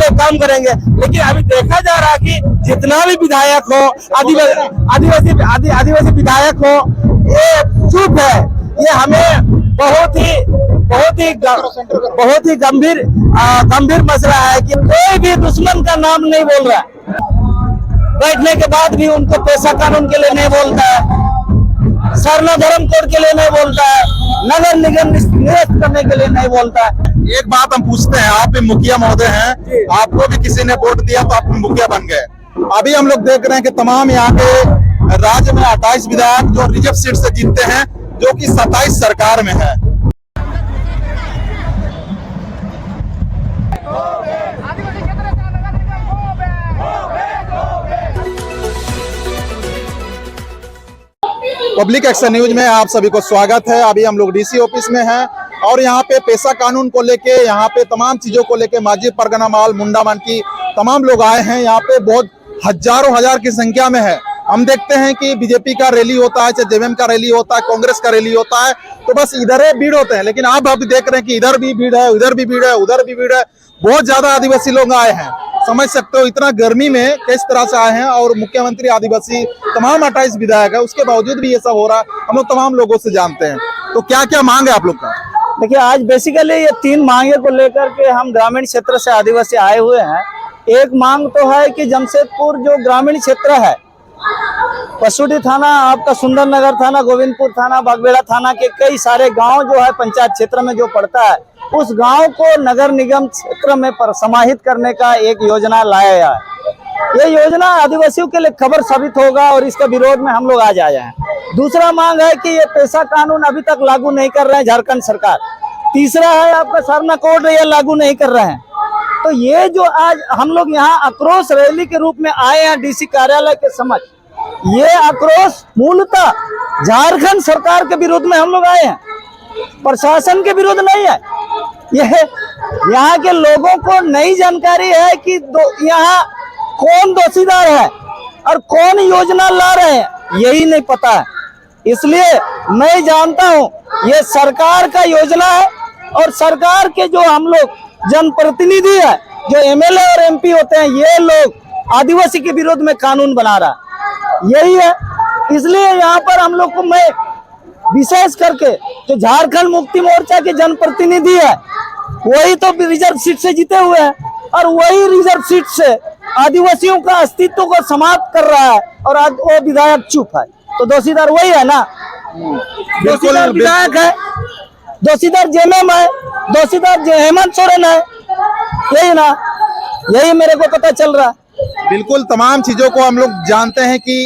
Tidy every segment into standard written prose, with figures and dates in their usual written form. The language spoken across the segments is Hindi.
लोग काम करेंगे। लेकिन अभी देखा जा रहा है कि जितना भी विधायक हो, आदिवासी विधायक हो, ये चुप है। ये हमें बहुत ही गंभीर मसला है कि कोई भी दुश्मन का नाम नहीं बोल रहा है। बैठने के बाद भी उनको पेशा कानून के लिए नहीं बोलता है, सरना धर्म कोड के लिए नहीं बोलता है, नगर निगम निरस्त करने के लिए नहीं बोलता है। एक बात हम पूछते हैं, आप भी मुखिया महोदय हैं, आपको भी किसी ने वोट दिया तो आप मुखिया बन गए। अभी हम लोग देख रहे हैं कि तमाम यहाँ के राज्य में 28 विधायक जो रिजर्व सीट से जीतते हैं, जो कि 27 सरकार में है। पब्लिक एक्शन न्यूज में आप सभी को स्वागत है। अभी हम लोग डीसी ऑफिस में हैं और यहाँ पे पेशा कानून को लेके, यहाँ पे तमाम चीजों को लेके माझी परगना माल मुंडामान की तमाम लोग आए हैं। यहाँ पे बहुत हजारों हजार की संख्या में है। हम देखते हैं कि बीजेपी का रैली होता है, चाहे जेएमएम का रैली होता है, कांग्रेस का रैली होता है, तो बस इधर ही भीड़ होते हैं। लेकिन आप अभी देख रहे हैं कि इधर भी भीड़ है, उधर भी भीड़ है, उधर भी भीड़ है। बहुत ज्यादा आदिवासी लोग आए हैं। समझ सकते हो इतना गर्मी में किस तरह से आए हैं। और मुख्यमंत्री आदिवासी तमाम 28 विधायक है, उसके बावजूद भी ये सब हो रहा है। हम लोग तमाम लोगों से जानते हैं। तो क्या क्या मांग है आप लोग का? देखिए, आज बेसिकली ये 3 मांगे को लेकर के हम ग्रामीण क्षेत्र से आदिवासी आए हुए हैं। एक मांग तो है कि जमशेदपुर जो ग्रामीण क्षेत्र है, पशुडी थाना, आपका सुंदर नगर थाना, गोविंदपुर थाना, बागबेड़ा थाना के कई सारे गांव जो है पंचायत क्षेत्र में जो पड़ता है, उस गांव को नगर निगम क्षेत्र में समाहित करने का एक योजना लाया गया है। ये योजना आदिवासियों के लिए खबर साबित होगा और इसका विरोध में हम लोग आज आए हैं। दूसरा मांग है कि ये पेशा कानून अभी तक लागू नहीं कर रहे हैं झारखंड सरकार। तीसरा है आपका सरना कोड, ये लागू नहीं कर रहे हैं। तो ये जो आज हम लोग यहाँ आक्रोश रैली के रूप में आए हैं डीसी कार्यालय के समक्ष, ये आक्रोश मूलतः झारखंड सरकार के विरोध में हम लोग आए हैं, प्रशासन के विरोध नहीं है। यह यहाँ के लोगों को नई जानकारी है कि यहाँ कौन दोषीदार है और कौन योजना ला रहे हैं, यही नहीं पता है। इसलिए मैं जानता हूँ ये सरकार का योजना है और सरकार के जो हम लोग जनप्रतिनिधि है, जो एमएलए और एमपी होते हैं, ये लोग आदिवासी के विरोध में कानून बना रहा है, यही है। इसलिए यहाँ पर हम लोग को, मैं विशेष करके जो झारखंड मुक्ति मोर्चा के जनप्रतिनिधि है, वही तो रिजर्व सीट से जीते हुए हैं और वही रिजर्व सीट से आदिवासियों का अस्तित्व को समाप्त कर रहा है और आज वो विधायक चुप है। तो दोषीदार वही है ना, दोषीदार विधायक है, दोषीदार जेएमएम है, दोषीदार हेमंत सोरेन है, यही ना, यही मेरे को पता चल रहा है। बिल्कुल तमाम चीजों को हम लोग जानते हैं कि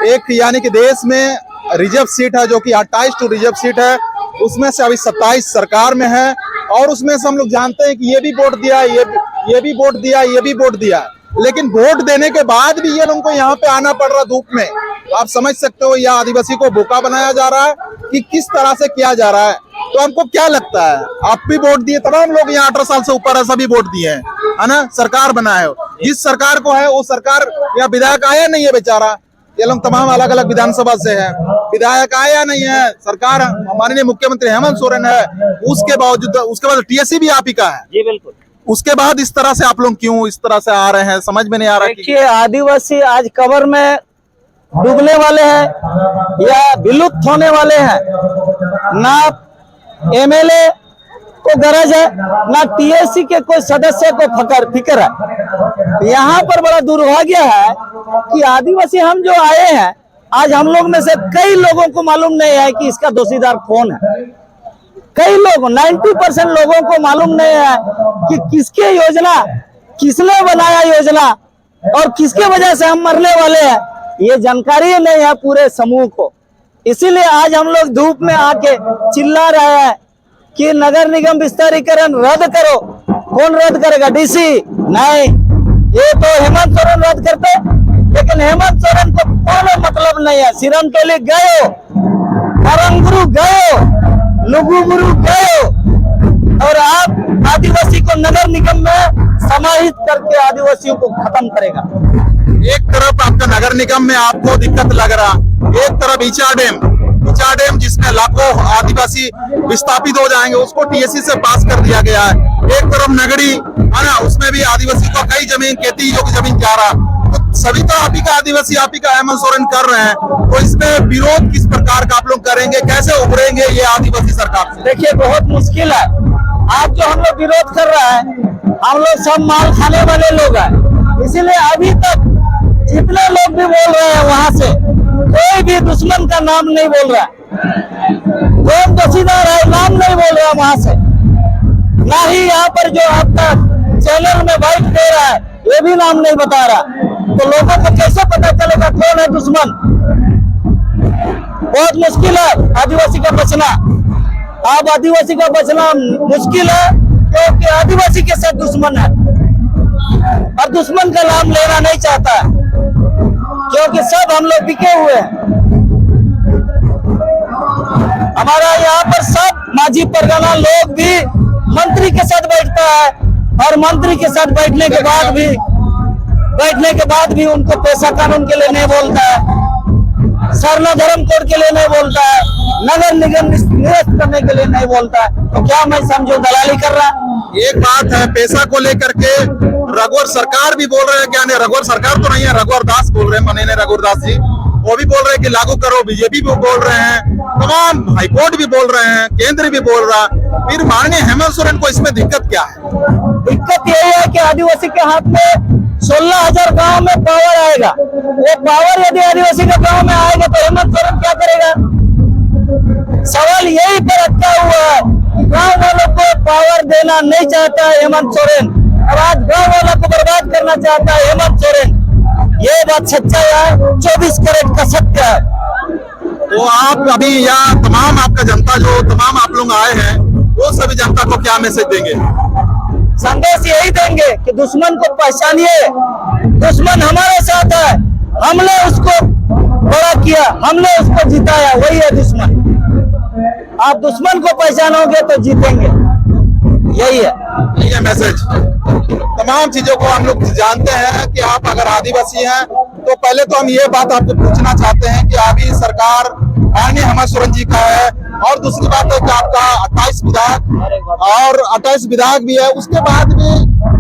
एक यानी कि देश में रिजर्व सीट है जो कि 28 रिजर्व सीट है, उसमें से अभी 27 सरकार में है। और उसमें से हम लोग जानते हैं कि ये भी वोट दिया, ये भी वोट दिया, ये भी वोट दिया। लेकिन वोट देने के बाद भी ये लोगों को यहाँ पे आना पड़ रहा धूप में। आप समझ सकते हो यह आदिवासी को बोका बनाया जा रहा है कि किस तरह से किया जा रहा है। तो हमको क्या लगता है, आप भी वोट दिए, तमाम लोग यहाँ 18 साल से ऊपर है, सभी वोट दिए हैं, है ना, सरकार बनाए हो। जिस सरकार को है वो सरकार, या विधायक आया नहीं है बेचारा, ये लोग तमाम अलग अलग विधानसभा से है, विधायक आया नहीं है, सरकार माननीय मुख्यमंत्री हेमंत सोरेन है, उसके बावजूद, उसके बाद टीएससी भी आप ही का है। जी बिल्कुल। उसके बाद इस तरह से आप लोग क्यों इस तरह से आ रहे हैं, समझ में नहीं आ रहा। देखिए, आदिवासी आज कब्र में डूबने वाले हैं या विलुप्त होने वाले हैं। ना एमएलए को गरज है, ना टीएससी के कोई सदस्य को फिक्र है। यहाँ पर बड़ा दुर्भाग्य है कि आदिवासी हम जो आए हैं, आज हम लोग में से कई लोगों को मालूम नहीं है कि इसका दोषीदार कौन है। कई लोग, 90% लोगों को मालूम नहीं है कि किसके योजना, किसने बनाया योजना और किसके वजह से हम मरने वाले हैं, ये जानकारी नहीं है पूरे समूह को। इसीलिए आज हम लोग धूप में आके चिल्ला रहे हैं कि नगर निगम विस्तारीकरण रद्द करो। कौन रद्द करेगा? डीसी नहीं, ये तो हेमंत सोरेन रद्द करते, लेकिन हेमंत सोरेन को कोई मतलब नहीं है। सिरमटोली गए, करंगुरु गए, लुगुबुरु गए और आप आदिवासी को नगर निगम में समाहित करके आदिवासियों को खत्म करेगा। एक तरफ आपका नगर निगम में आपको दिक्कत लग रहा, एक तरफ ईचा डैम, ऊंचा डैम जिसमें लाखों आदिवासी विस्थापित हो जाएंगे, उसको टीएससी से पास कर दिया गया है। एक तरफ नगड़ी है ना, उसमें भी आदिवासी को कई जमीन खेती योग्य जमीन जा रहा, तो सभी तो आप ही का आदिवासी, आप ही का हेमंत सोरेन कर रहे हैं, तो इसमें विरोध किस प्रकार का आप लोग करेंगे, कैसे उभरेंगे ये आदिवासी सरकार से? देखिए बहुत मुश्किल है। आज जो हम लोग विरोध कर रहा है, हम लोग सब माल खाने वाले लोग हैं, इसीलिए अभी तक जितने लोग भी बोल रहे हैं वहां से कोई भी दुश्मन का नाम नहीं बोल रहा, कौन दोषीदार है नाम नहीं बोल रहा वहां से, ना ही यहाँ पर जो आपका चैनल में बाइट दे रहा है ये भी नाम नहीं बता रहा, तो लोगों को कैसे पता चलेगा कौन है दुश्मन? बहुत मुश्किल है आदिवासी का बचना। अब आदिवासी का बचना मुश्किल है क्योंकि आदिवासी के साथ दुश्मन है और दुश्मन का नाम लेना नहीं चाहता है, क्योंकि सब हम लोग बिके हुए हैं। हमारा यहाँ पर सब माझी परगना लोग भी मंत्री के साथ बैठता है और मंत्री के साथ बैठने के बाद भी उनको पैसा कानून के लिए नहीं बोलता है, सरना धर्म कोड के लिए नहीं बोलता है, नगर निगम निरस्त करने के लिए नहीं बोलता है, तो क्या मैं समझो दलाली कर रहा? एक बात है, पैसा को लेकर के रघुवर सरकार भी बोल रहे हैं, क्या नहीं, रघुवर सरकार तो नहीं है, रघुवर दास बोल रहे हैं, मनेने रघुवर दास जी, वो भी बोल रहे हैं कि लागू करो, बीजेपी भी बोल रहे हैं, तमाम हाईकोर्ट भी बोल रहे हैं, केंद्र भी बोल रहा है, फिर माननीय हेमंत सोरेन को इसमें दिक्कत क्या है? दिक्कत यही है कि आदिवासी के हाथ में 16,000 गांव में पावर आएगा, वो पावर यदि आदिवासी के गांव में आएगा तो हेमंत सोरेन क्या करेगा? सवाल यही पर अटका हुआ है, गांव वालों को पावर देना नहीं चाहता है हेमंत सोरेन, और आज गांव वालों को बर्बाद करना चाहता है हेमंत सोरेन। ये बात सच्चाई है, 24 कैरेट का सत्य है। तो आप अभी यहाँ तमाम आपका जनता जो तमाम आप लोग आए हैं, वो सभी जनता को क्या मैसेज देंगे? संदेश यही देंगे कि दुश्मन को पहचानिए, दुश्मन हमारे साथ है, हमने उसको बड़ा किया, हमने उसको जिताया, वही है दुश्मन। आप दुश्मन को पहचानोगे तो जीतेंगे, यही है मैसेज। तमाम चीजों को हम लोग जानते हैं कि आप अगर आदिवासी हैं, तो पहले तो हम ये बात आपको पूछना चाहते हैं कि अभी सरकार माननीय हेमंत सोरेन जी का है, और दूसरी बात है कि आपका 28 विधायक भी है, उसके बाद भी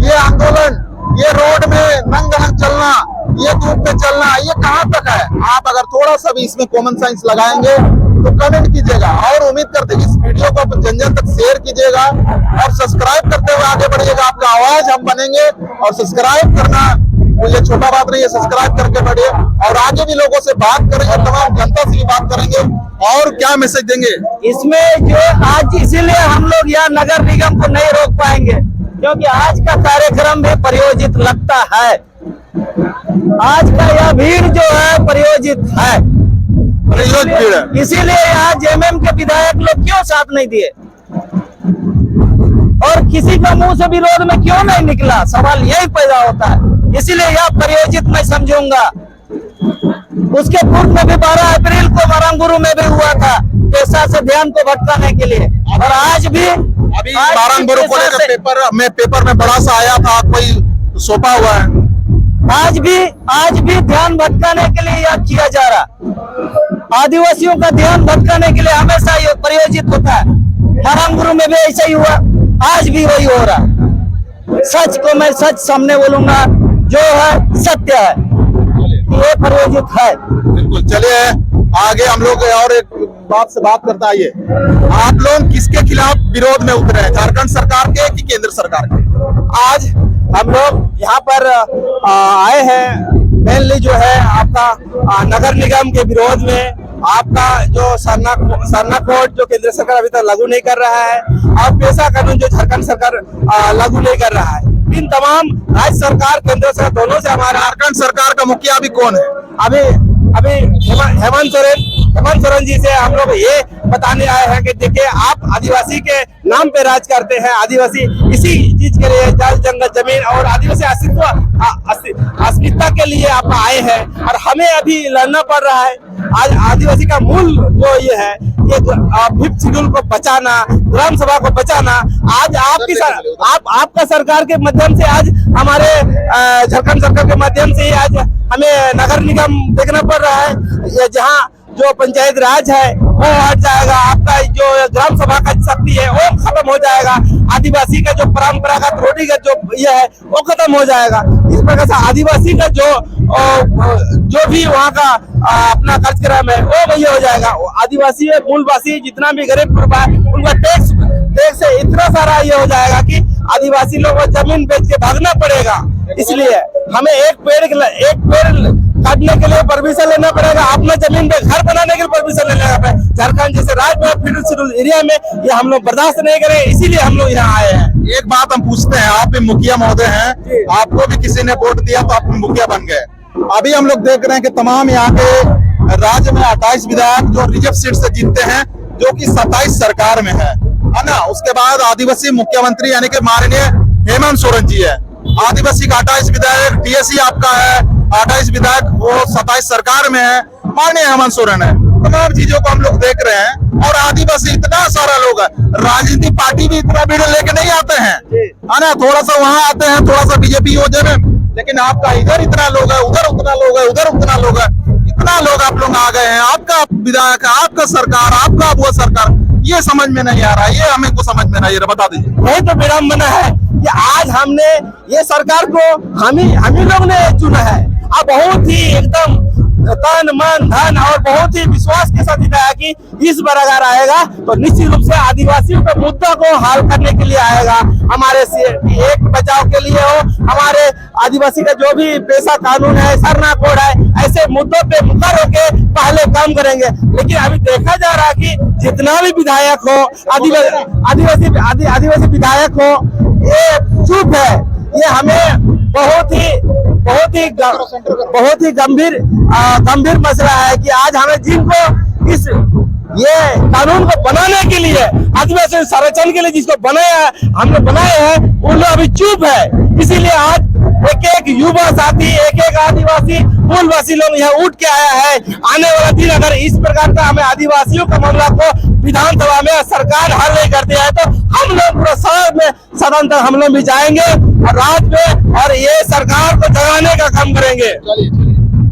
ये आंदोलन, ये रोड में नंग चलना, ये धूप में चलना, ये कहाँ तक है? आप अगर थोड़ा सा भी इसमें कॉमन सेंस लगाएंगे तो कमेंट कीजिएगा, और उम्मीद करते हैं कि इस वीडियो को जन जन तक शेयर कीजिएगा और सब्सक्राइब करते हुए आगे बढ़िएगा। आपका आवाज हम बनेंगे, और सब्सक्राइब करना मुझे छोटा बात नहीं है, सब्सक्राइब करके बढ़िए और आगे भी लोगों से बात करेंगे, तमाम जनता से भी बात करेंगे। और क्या मैसेज देंगे इसमें जो आज? इसीलिए हम लोग यहाँ नगर निगम को नहीं रोक पाएंगे, क्योंकि आज का कार्यक्रम भी प्रयोजित लगता है, आज का यह भीड़ जो है प्रयोजित है, इसीलिए यहाँ जेएमएम के विधायक लोग क्यों साथ नहीं दिए और किसी का मुंह से विरोध में क्यों नहीं निकला? सवाल यही पैदा होता है, इसीलिए यह प्रयोजित मैं समझूंगा। उसके पूर्व में भी 12 अप्रैल को मारंगुरु में भी हुआ था, पैसा से ध्यान को भटकाने के लिए, और आज भी अभी मारंगुरु को लेकर पेपर में बड़ा सा आया था, कोई सौंपा हुआ है। आज भी ध्यान भटकाने के लिए यह किया जा रहा, आदिवासियों का ध्यान भटकाने के लिए हमेशा ये प्रयोजित होता है। मारंगुरु में भी ऐसा ही हुआ, आज भी वही हो रहा। सच को मैं सच सामने बोलूंगा, जो है सत्य है, ये प्रयोजित है। बिल्कुल, चलिए आगे हम लोग और एक बात से बात करता है। आप लोग किसके खिलाफ विरोध में उतरे हैं, झारखंड सरकार के कि केंद्र सरकार के? आज हम लोग यहाँ पर आए हैं मेनली जो है आपका नगर निगम के विरोध में। आपका जो सरना कोड जो केंद्र सरकार अभी तक लागू नहीं कर रहा है, और पैसा कानून जो झारखंड सरकार लागू नहीं कर रहा है, इन तमाम राज्य सरकार केंद्र सरकार दोनों से हमारा। झारखंड सरकार का मुखिया अभी कौन है? अभी हेमंत सोरेन जी से हम लोग ये बताने आए हैं कि देखिए, आप आदिवासी के नाम पे राज करते हैं, आदिवासी इसी चीज के लिए जल जंगल जमीन और आदिवासी अस्मिता के लिए आप आए हैं, और हमें अभी लड़ना पड़ रहा है। आज आदिवासी का मूल जो ये है, ये 5th शेड्यूल को बचाना, ग्राम सभा को बचाना, आज आपका सरकार के माध्यम से, आज हमारे झारखंड सरकार के माध्यम से आज हमें नगर निगम देखना पड़ रहा है। जहाँ जो पंचायत राज है वो हट जाएगा, आपका जो ग्राम सभा का शक्ति है वो खत्म हो जाएगा, आदिवासी का जो परंपरागत रोटी का जो ये है वो खत्म हो जाएगा। इस प्रकार से आदिवासी का जो भी वहाँ का अपना कार्यक्रम है वो वही हो जाएगा। आदिवासी मूलवासी जितना भी गरीब गुरबा है उनका टैक्स से इतना सारा ये हो जाएगा कि आदिवासी लोगों को जमीन बेच के भागना पड़ेगा। इसलिए हमें एक पेड़ काटने के लिए परमिशन लेना पड़ेगा, अपना जमीन पे घर बनाने के लिए परमिशन लेना पड़ेगा। झारखंड जैसे राज्य में शेड्यूल एरिया में ये हम लोग बर्दाश्त नहीं करें, इसीलिए हम लोग यहाँ आए हैं। एक बात हम पूछते हैं, आप भी मुखिया महोदय हैं, आपको भी किसी ने वोट दिया तो आप मुखिया बन गए। अभी हम लोग देख रहे हैं कि तमाम यहाँ के राज्य में 28 विधायक जो रिजर्व सीट से जीतते हैं, जो कि 27 सरकार में है ना। उसके बाद आदिवासी मुख्यमंत्री यानी कि माननीय हेमंत सोरेन जी है। आदिवासी का 28 विधायक, टीएससी आपका है 28 विधायक, वो 27 सरकार में है, माननीय हेमंत सोरेन है। तमाम चीजों को हम लोग देख रहे हैं और आदिवासी इतना सारा लोग है, राजनीतिक पार्टी भी इतना भीड़ लेके नहीं आते हैं, है ना। थोड़ा सा वहां आते हैं, थोड़ा सा बीजेपी योजना में, लेकिन आपका इधर इतना लोग है, उधर उतना लोग है, उधर उतना लोग है, इतना लोग आप लोग आ गए हैं। आपका विधायक, आपका सरकार, आपका वो सरकार, ये समझ में नहीं आ रहा है, ये हमें को समझ में नहीं आ रहा, बता दीजिए। वही तो विडंबना है कि आज हमने ये सरकार को हम ही लोग ने चुना है। अब बहुत ही एकदम तन मन धन और बहुत ही विश्वास के साथ दिखाया कि इस बार अगर आएगा तो निश्चित रूप से आदिवासियों के मुद्दा को हल करने के लिए आएगा, हमारे एक बचाव के लिए हो, हमारे आदिवासी का जो भी पेशा कानून है, सरना कोड है, ऐसे मुद्दों पे मुखर होके पहले काम करेंगे। लेकिन अभी देखा जा रहा है कि जितना भी विधायक हो, आदिवासी विधायक हो, ये चुप है। ये हमें बहुत ही गंभीर मसला है कि आज हमें जिनको इस ये कानून को बनाने के लिए, आदिवासी संरक्षण के लिए जिसको बनाया हम लोग बनाए हैं, उन लोग अभी चुप है। इसीलिए आज एक युवा साथी, एक आदिवासी मूलवासी लोग यहाँ उठ के आया है। आने वाला दिन अगर इस प्रकार का हमें आदिवासियों का मामला को विधानसभा में सरकार हल नहीं करती है तो हम लोग पूरा सदन तक हम लोग भी जाएंगे और राज्य में और ये सरकार को जगाने का काम करेंगे।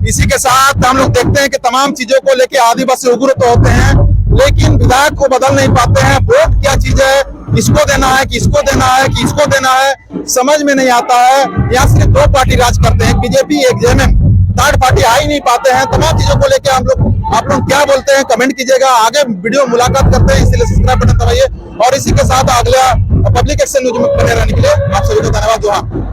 इसी के साथ हम लोग देखते हैं कि तमाम चीजों को लेके आदिवासी उग्र तो होते हैं, लेकिन विधायक को बदल नहीं पाते हैं। वोट क्या चीज है, किसको देना है, किसको देना है, किसको देना है, समझ में नहीं आता है। यहाँ सिर्फ दो पार्टी राज करते हैं, बीजेपी, एक जेएमएम, थर्ड पार्टी आ ही नहीं पाते हैं। तमाम चीजों को लेके आप लोग क्या बोलते हैं, कमेंट कीजिएगा। आगे वीडियो मुलाकात करते हैं, इसलिए सब्सक्राइब बटन दबाइए और इसी के साथ अगला पब्लिक एक्शन न्यूज में बने रहने के लिए आप सभी को धन्यवाद।